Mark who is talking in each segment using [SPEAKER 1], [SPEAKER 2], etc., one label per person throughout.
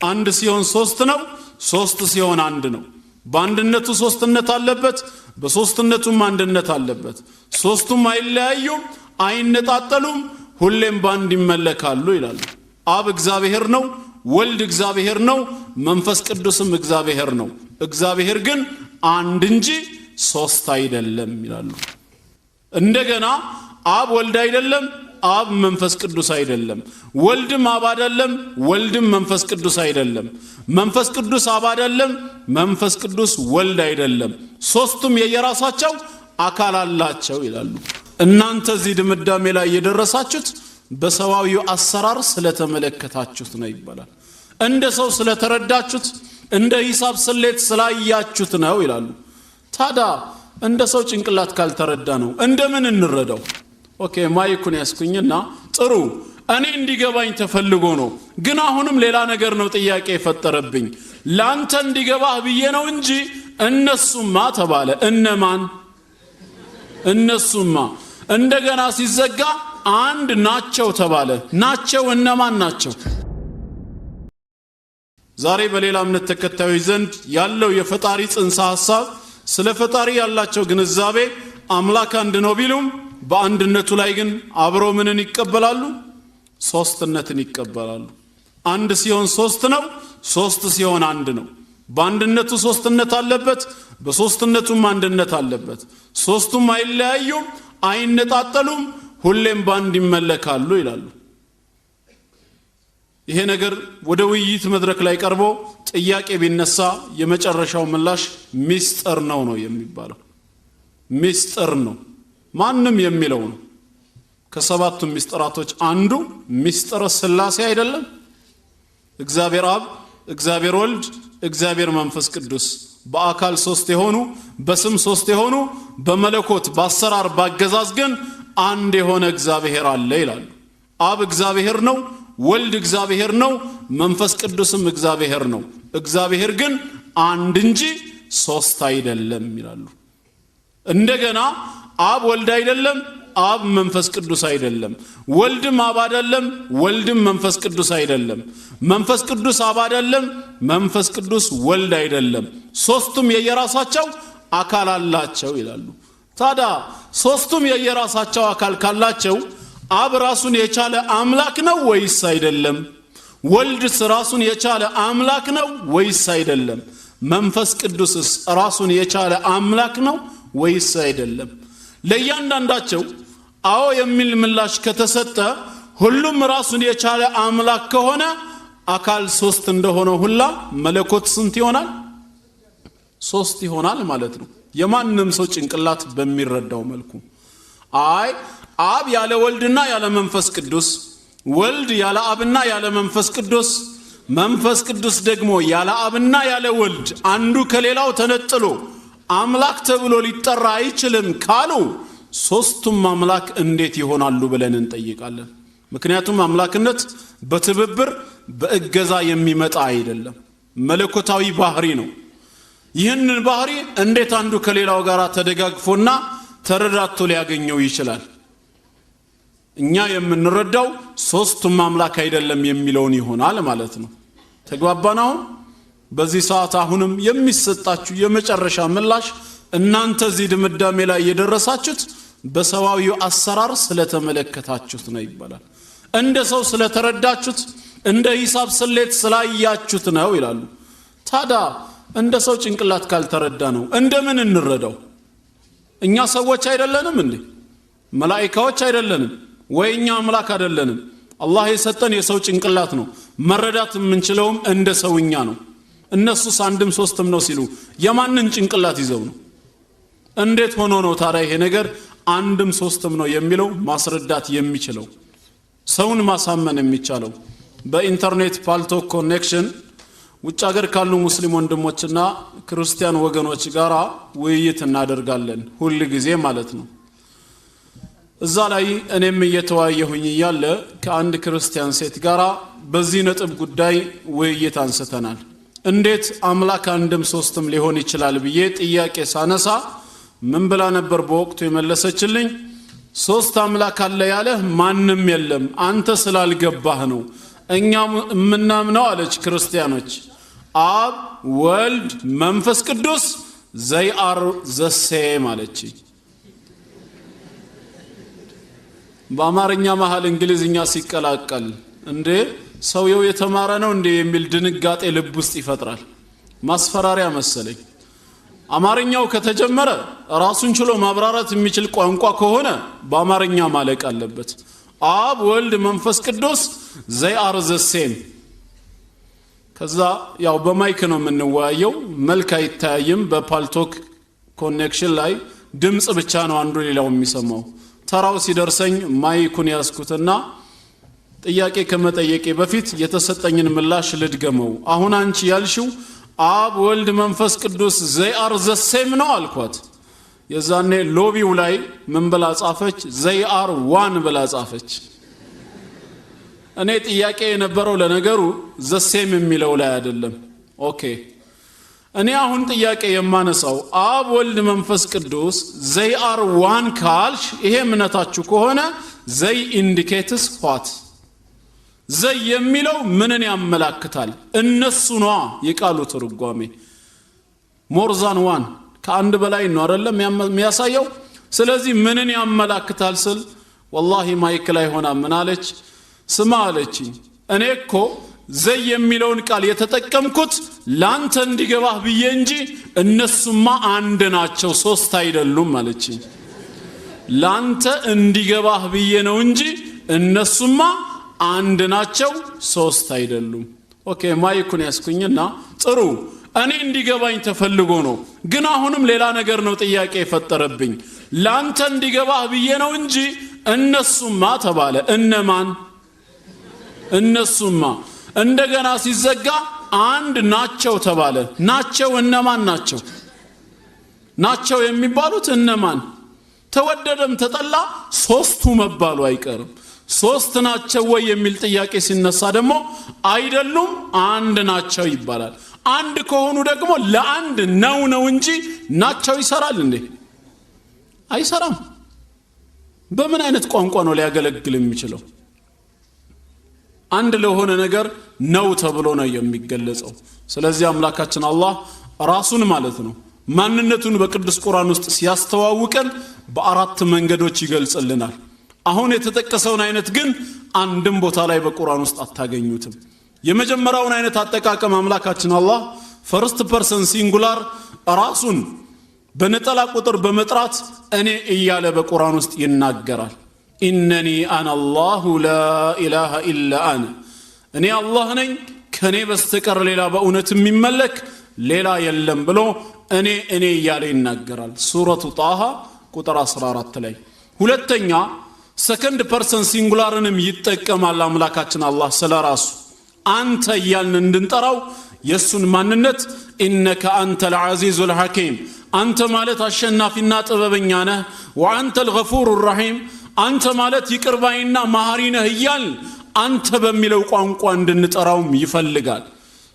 [SPEAKER 1] አንድ ሲሆን ሶስት ነው፣ ሶስት ሲሆን አንድ ነው። በአንድነቱ ሶስትነት አለበት፣ በሶስትነቱም አንድነት አለበት። ሶስቱም አይለያዩም፣ አይነጣጠሉም፣ ሁሌም ባንድ ይመለካሉ ይላሉ። አብ እግዚአብሔር ነው፣ ወልድ እግዚአብሔር ነው፣ መንፈስ ቅዱስም እግዚአብሔር ነው። እግዚአብሔር ግን አንድ እንጂ ሶስት አይደለም ይላሉ። እንደገና አብ ወልድ አይደለም፣ አብ መንፈስ ቅዱስ አይደለም። ወልድም አብ አይደለም፣ ወልድም መንፈስ ቅዱስ አይደለም። መንፈስ ቅዱስ አብ አይደለም፣ መንፈስ ቅዱስ ወልድ አይደለም። ሶስቱም የየራሳቸው አካል አላቸው ይላሉ። እናንተ እዚህ ድምዳሜ ላይ የደረሳችሁት በሰዋዊው አሰራር ስለተመለከታችሁት ነው ይባላል። እንደ ሰው ስለተረዳችሁት፣ እንደ ሂሳብ ስሌት ስላያችሁት ነው ይላሉ። ታዲያ እንደ ሰው ጭንቅላት ካልተረዳ ነው እንደምን እንረዳው? ኦኬ ማይኩን ያስኩኝና ጥሩ እኔ እንዲገባኝ ተፈልጎ ነው፣ ግን አሁንም ሌላ ነገር ነው ጥያቄ የፈጠረብኝ። ላንተ እንዲገባህ ብዬ ነው እንጂ እነሱማ ተባለ። እነማን? እነሱማ እንደገና ሲዘጋ አንድ ናቸው ተባለ። ናቸው እነማን ናቸው? ዛሬ በሌላ እምነት ተከታዮች ዘንድ ያለው የፈጣሪ ጽንሰ ሐሳብ ስለ ፈጣሪ ያላቸው ግንዛቤ አምላክ አንድ ነው ቢሉም በአንድነቱ ላይ ግን አብረው ምንን ይቀበላሉ? ሶስትነትን ይቀበላሉ። አንድ ሲሆን ሶስት ነው፣ ሶስት ሲሆን አንድ ነው። በአንድነቱ ሶስትነት አለበት፣ በሶስትነቱም አንድነት አለበት። ሶስቱም አይለያዩም፣ አይነጣጠሉም፣ ሁሌም ባንድ ይመለካሉ ይላሉ። ይሄ ነገር ወደ ውይይት መድረክ ላይ ቀርቦ ጥያቄ ቢነሳ የመጨረሻው ምላሽ ሚስጥር ነው የሚባለው። ሚስጥር ነው ማንም የሚለው ነው። ከሰባቱ ሚስጥራቶች አንዱ ሚስጥረ ሥላሴ አይደለም? እግዚአብሔር አብ፣ እግዚአብሔር ወልድ፣ እግዚአብሔር መንፈስ ቅዱስ በአካል ሶስት የሆኑ በስም ሶስት የሆኑ በመለኮት በአሰራር ባገዛዝ ግን አንድ የሆነ እግዚአብሔር አለ ይላሉ። አብ እግዚአብሔር ነው፣ ወልድ እግዚአብሔር ነው፣ መንፈስ ቅዱስም እግዚአብሔር ነው። እግዚአብሔር ግን አንድ እንጂ ሶስት አይደለም ይላሉ። እንደገና አብ ወልድ አይደለም፣ አብ መንፈስ ቅዱስ አይደለም። ወልድም አብ አይደለም፣ ወልድም መንፈስ ቅዱስ አይደለም። መንፈስ ቅዱስ አብ አይደለም፣ መንፈስ ቅዱስ ወልድ አይደለም። ሶስቱም የየራሳቸው አካል አላቸው ይላሉ። ታዲያ ሶስቱም የየራሳቸው አካል ካላቸው አብ ራሱን የቻለ አምላክ ነው ወይስ አይደለም? ወልድስ ራሱን የቻለ አምላክ ነው ወይስ አይደለም? መንፈስ ቅዱስስ ራሱን የቻለ አምላክ ነው ወይስ አይደለም? ለእያንዳንዳቸው አዎ የሚል ምላሽ ከተሰጠ ሁሉም ራሱን የቻለ አምላክ ከሆነ አካል ሶስት እንደሆነ ሁላ መለኮት ስንት ይሆናል? ሶስት ይሆናል ማለት ነው። የማንም ሰው ጭንቅላት በሚረዳው መልኩ አይ አብ ያለ ወልድና ያለ መንፈስ ቅዱስ፣ ወልድ ያለ አብና ያለ መንፈስ ቅዱስ፣ መንፈስ ቅዱስ ደግሞ ያለ አብና ያለ ወልድ አንዱ ከሌላው ተነጥሎ አምላክ ተብሎ ሊጠራ አይችልም ካሉ ሶስቱም አምላክ እንዴት ይሆናሉ ብለን እንጠይቃለን። ምክንያቱም አምላክነት በትብብር በእገዛ የሚመጣ አይደለም፣ መለኮታዊ ባህሪ ነው። ይህንን ባህሪ እንዴት አንዱ ከሌላው ጋር ተደጋግፎና ተረዳቶ ሊያገኘው ይችላል? እኛ የምንረዳው ሶስቱም አምላክ አይደለም የሚለውን ይሆናል ማለት ነው። ተግባባናው? በዚህ ሰዓት አሁንም የሚሰጣችሁ የመጨረሻ ምላሽ እናንተ እዚህ ድምዳሜ ላይ የደረሳችሁት በሰዋዊው አሰራር ስለተመለከታችሁት ነው ይባላል። እንደ ሰው ስለተረዳችሁት፣ እንደ ሂሳብ ስሌት ስላያችሁት ነው ይላሉ። ታዲያ እንደ ሰው ጭንቅላት ካልተረዳ ነው እንደምን እንረዳው? እኛ ሰዎች አይደለንም እንዴ? መላእክቶች አይደለንም ወይ? እኛ አምላክ አይደለንም? አላህ የሰጠን የሰው ጭንቅላት ነው። መረዳት የምንችለውም እንደ ሰውኛ ነው። እነሱስ አንድም ሶስትም ነው ሲሉ የማንን ጭንቅላት ይዘው ነው? እንዴት ሆኖ ነው ታዲያ ይሄ ነገር አንድም ሶስትም ነው የሚለው ማስረዳት የሚችለው? ሰውን ማሳመን የሚቻለው? በኢንተርኔት ፓልቶክ ኮኔክሽን ውጭ ሀገር ካሉ ሙስሊም ወንድሞችና ክርስቲያን ወገኖች ጋራ ውይይት እናደርጋለን ሁሉ ጊዜ ማለት ነው። እዛ ላይ እኔም እየተወያየሁኝ ያለ ከአንድ ክርስቲያን ሴት ጋራ በዚህ ነጥብ ጉዳይ ውይይት አንስተናል። እንዴት አምላክ አንድም ሶስትም ሊሆን ይችላል ብዬ ጥያቄ ሳነሳ ምን ብላ ነበር በወቅቱ የመለሰችልኝ? ሶስት አምላክ አለ ያለ ማንም የለም፣ አንተ ስላልገባህ ነው። እኛ ምናምነው አለች ክርስቲያኖች አብ ወልድ መንፈስ ቅዱስ they are the same አለች በአማርኛ መሃል እንግሊዝኛ ሲቀላቀል እንዴ ሰውየው የተማረ ነው እንዴ የሚል ድንጋጤ ልብ ውስጥ ይፈጥራል ማስፈራሪያ መሰለኝ አማርኛው ከተጀመረ ራሱን ችሎ ማብራራት የሚችል ቋንቋ ከሆነ በአማርኛ ማለቅ አለበት አብ ወልድ መንፈስ ቅዱስ they are the same ከዛ ያው በማይክ ነው የምንወያየው መልክ አይታይም በፓልቶክ ኮኔክሽን ላይ ድምጽ ብቻ ነው አንዱ ሌላው የሚሰማው ተራው ሲደርሰኝ ማይኩን ያስኩትና ጥያቄ ከመጠየቄ በፊት የተሰጠኝን ምላሽ ልድገመው አሁን አንቺ ያልሽው አብ ወልድ መንፈስ ቅዱስ they are the same ነው አልኳት የዛኔ ሎቢው ላይ ምን ብላ ጻፈች they are one ብላ ጻፈች እኔ ጥያቄ የነበረው ለነገሩ the same የሚለው ላይ አይደለም ኦኬ እኔ አሁን ጥያቄ የማነሳው አብ ወልድ መንፈስ ቅዱስ they are one ካልሽ ይሄ እምነታችሁ ከሆነ they indicates what ዘይ የሚለው ምንን ያመላክታል እነሱ ነው የቃሉ ትርጓሜ more than one ከአንድ በላይ ነው አይደለም የሚያሳየው ስለዚህ ምንን ያመላክታል ስል والله ማይክ ላይ ሆና ምን አለች ስማ አለችኝ እኔ እኮ ዘይ የሚለውን ቃል የተጠቀምኩት ላንተ እንዲገባህ ብዬ እንጂ እነሱማ አንድ ናቸው ሶስት አይደሉም አለችኝ ላንተ እንዲገባህ ብዬ ነው እንጂ እነሱማ አንድ ናቸው ሶስት አይደሉም ኦኬ ማይኩን ያስኩኝና ጥሩ እኔ እንዲገባኝ ተፈልጎ ነው ግን አሁንም ሌላ ነገር ነው ጥያቄ የፈጠረብኝ ላንተ እንዲገባህ ብዬ ነው እንጂ እነሱማ ተባለ እነማን እነሱማ እንደገና ሲዘጋ አንድ ናቸው ተባለ ናቸው እነማን ናቸው የሚባሉት እነማን ተወደደም ተጠላ ሶስቱ መባሉ አይቀርም ሶስት ናቸው ወይ የሚል ጥያቄ ሲነሳ ደግሞ አይደሉም አንድ ናቸው ይባላል አንድ ከሆኑ ደግሞ ለአንድ ነው እንጂ ናቸው ይሰራል እንዴ አይሰራም በምን አይነት ቋንቋ ነው ሊያገለግል የሚችለው አንድ ለሆነ ነገር ነው ተብሎ ነው የሚገለጸው ስለዚህ አምላካችን አላህ ራሱን ማለት ነው ማንነቱን በቅዱስ ቁርአን ውስጥ ሲያስተዋውቀን በአራት መንገዶች ይገልጽልናል አሁን የተጠቀሰውን አይነት ግን አንድም ቦታ ላይ በቁርአን ውስጥ አታገኙትም የመጀመሪያውን አይነት አጠቃቀም አምላካችን አላህ ፈርስት ፐርሰን ሲንጉላር ራሱን በነጠላ ቁጥር በመጥራት እኔ እያለ በቁርአን ውስጥ ይናገራል ኢነኒ አና አላሁ ላ ኢላሃ ኢላ አና እኔ አላህ ነኝ ከኔ በስተቀር ሌላ በእውነት የሚመለክ ሌላ የለም ብሎ እኔ እያለ ይናገራል ሱረቱ ጣሃ ቁጥር 14 ላይ ሁለተኛ ሰከንድ ፐርሰን ሲንጉላርንም ይጠቀማል አምላካችን አላህ ስለራሱ አንተ እያልን እንድንጠራው የሱን ማንነት ኢነከ አንተል ዐዚዙል ሐኪም አንተ ማለት አሸናፊና ጥበበኛ ነህ ወአንተል ገፉሩር ረሂም አንተ ማለት ይቅርባይና መሐሪ ነህ እያል አንተ በሚለው ቋንቋ እንድንጠራውም ይፈልጋል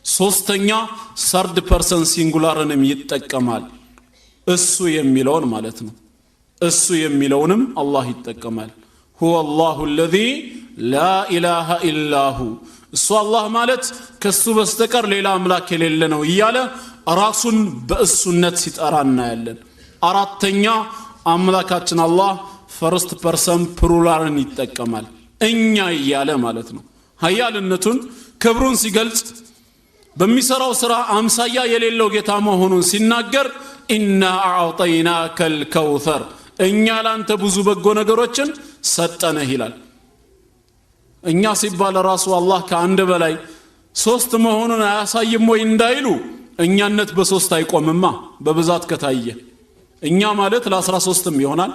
[SPEAKER 1] ሶስተኛ ሰርድ ፐርሰን ሲንጉላርንም ይጠቀማል እሱ የሚለውን ማለት ነው እሱ የሚለውንም አላህ ይጠቀማል هو الله الذي لا إله إلا هو እሱ አላህ ማለት ከሱ በስተቀር ሌላ አምላክ የሌለ ነው እያለ ራሱን በእሱነት ሲጠራ እናያለን አራተኛ አምላካችን አላህ ፈርስት ፐርሰን ፕሉራልን ይጠቀማል እኛ እያለ ማለት ነው ኃያልነቱን ክብሩን ሲገልጽ በሚሰራው ስራ አምሳያ የሌለው ጌታ መሆኑን ሲናገር ኢና አዕጠይናከል ከውሰር እኛ ላንተ ብዙ በጎ ነገሮችን ሰጠነህ ይላል እኛ ሲባል ራሱ አላህ ከአንድ በላይ ሶስት መሆኑን አያሳይም ወይ እንዳይሉ እኛነት በሶስት አይቆምማ በብዛት ከታየ እኛ ማለት ለ13ም ይሆናል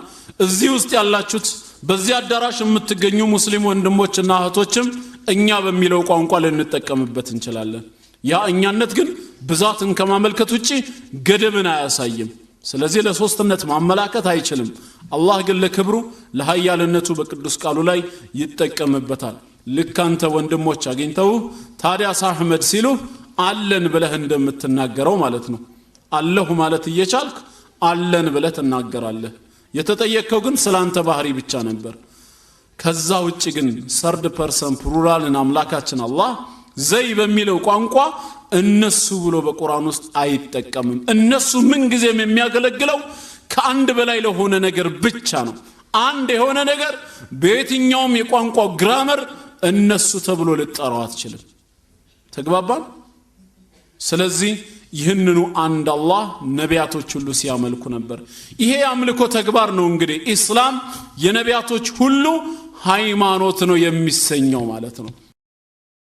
[SPEAKER 1] እዚህ ውስጥ ያላችሁት በዚህ አዳራሽ የምትገኙ ሙስሊም ወንድሞችና እህቶችም እኛ በሚለው ቋንቋ ልንጠቀምበት እንችላለን ያ እኛነት ግን ብዛትን ከማመልከት ውጪ ገደብን አያሳይም ስለዚህ ለሶስትነት ማመላከት አይችልም አላህ ግን ለክብሩ ለኃያልነቱ በቅዱስ ቃሉ ላይ ይጠቀምበታል ልክ አንተ ወንድሞች አግኝተው ታዲያ አህመድ ሲሉ አለን ብለህ እንደምትናገረው ማለት ነው አለሁ ማለት እየቻልክ አለን ብለህ ትናገራለህ የተጠየቀው ግን ስላንተ ባህሪ ብቻ ነበር ከዛ ውጭ ግን ሰርድ ፐርሰን ፕሉራልን አምላካችን አላህ ዘይ በሚለው ቋንቋ እነሱ ብሎ በቁርአን ውስጥ አይጠቀምም። እነሱ ምን ጊዜም የሚያገለግለው ከአንድ በላይ ለሆነ ነገር ብቻ ነው። አንድ የሆነ ነገር በየትኛውም የቋንቋ ግራመር እነሱ ተብሎ ልጠራው አትችልም። ተግባባን? ስለዚህ ይህንኑ አንድ አላህ ነቢያቶች ሁሉ ሲያመልኩ ነበር። ይሄ አምልኮ ተግባር ነው እንግዲህ ኢስላም የነቢያቶች ሁሉ ሃይማኖት ነው የሚሰኘው ማለት ነው።